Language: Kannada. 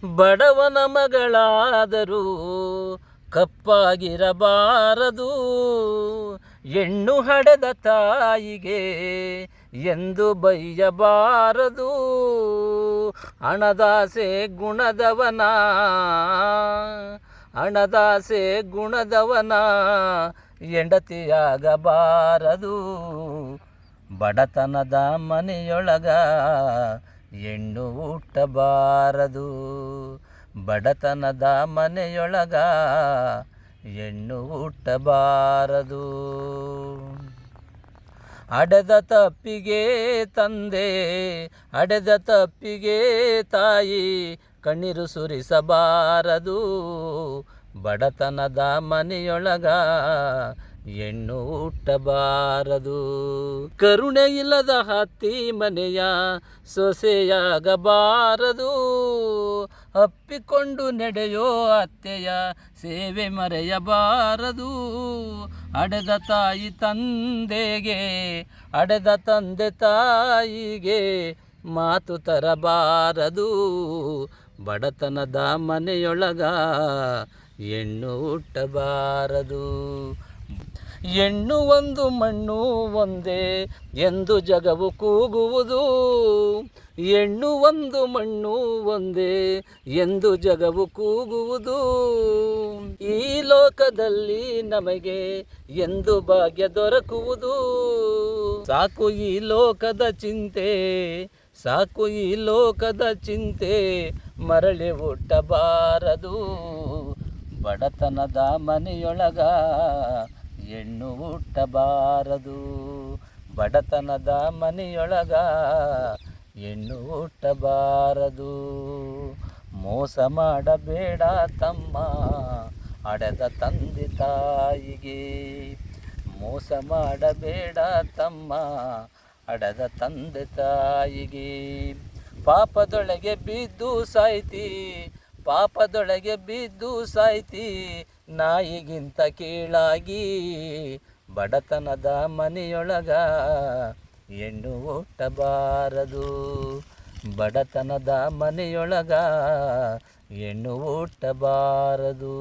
ಬಡವನ ಮಗಳಾದರೂ ಕಪ್ಪಾಗಿರಬಾರದು. ಹೆಣ್ಣು ಹಡೆದ ತಾಯಿಗೆ ಎಂದು ಬೈಯಬಾರದು. ಹಣದಾಸೆ ಗುಣದವನ ಹಣದಾಸೆ ಗುಣದವನ ಹೆಂಡತಿಯಾಗಬಾರದು. ಬಡತನದ ಮನೆಯೊಳಗ ಹೆಣ್ಣು ಹುಟ್ಟಬಾರದು. ಬಡತನದ ಮನೆಯೊಳಗ ಹೆಣ್ಣು ಹುಟ್ಟಬಾರದು. ಹಡೆದ ತಪ್ಪಿಗೆ ತಂದೆ, ಹಡೆದ ತಪ್ಪಿಗೆ ತಾಯಿ ಕಣ್ಣೀರು ಸುರಿಸಬಾರದು. ಬಡತನದ ಮನೆಯೊಳಗ ಹೆಣ್ಣು ಹುಟ್ಟಬಾರದು. ಕರುಣೆ ಇಲ್ಲದ ಹತ್ತಿ ಮನೆಯ ಸೊಸೆಯಾಗಬಾರದು. ಅಪ್ಪಿಕೊಂಡು ನಡೆಯೋ ಅತ್ತೆಯ ಸೇವೆ ಮರೆಯಬಾರದು. ಹಡೆದ ತಾಯಿ ತಂದೆಗೆ, ಹಡೆದ ತಂದೆ ತಾಯಿಗೆ ಮಾತು ತರಬಾರದು. ಬಡತನದ ಮನೆಯೊಳಗ ಹೆಣ್ಣು ಹುಟ್ಟಬಾರದು. ಹೆಣ್ಣು ಒಂದು ಮಣ್ಣು ಒಂದೇ ಎಂದು ಜಗವು ಕೂಗುವುದು. ಹೆಣ್ಣು ಒಂದು ಮಣ್ಣು ಒಂದೇ ಎಂದು ಜಗವು ಕೂಗುವುದು. ಈ ಲೋಕದಲ್ಲಿ ನಮಗೆ ಎಂದು ಭಾಗ್ಯ ದೊರಕುವುದು. ಸಾಕು ಈ ಲೋಕದ ಚಿಂತೆ, ಸಾಕು ಈ ಲೋಕದ ಚಿಂತೆ, ಮರಳಿ ಹುಟ್ಟಬಾರದು. ಬಡತನದ ಮನೆಯೊಳಗ ಹೆಣ್ಣು ಹುಟ್ಟಬಾರದು. ಬಡತನದ ಮನೆಯೊಳಗ ಹೆಣ್ಣು ಹುಟ್ಟಬಾರದು. ಮೋಸ ಮಾಡಬೇಡ ತಮ್ಮ ಹಡೆದ ತಂದೆ ತಾಯಿಗೆ. ಮೋಸ ಮಾಡಬೇಡ ತಮ್ಮ ಹಡೆದ ತಂದೆ ತಾಯಿಗೆ. ಪಾಪದೊಳಗೆ ಬಿದ್ದು ಸಾಯ್ತಿ, ಪಾಪದೊಳಗೆ ಬಿದ್ದು ಸಾಯ್ತಿ, ನಾಯಿಗಿಂತ ಕೀಳಾಗಿ. ಬಡತನದ ಮನೆಯೊಳಗ ಹೆಣ್ಣು ಹುಟ್ಟಬಾರದು. ಬಡತನದ ಮನೆಯೊಳಗ ಹೆಣ್ಣು ಹುಟ್ಟಬಾರದು.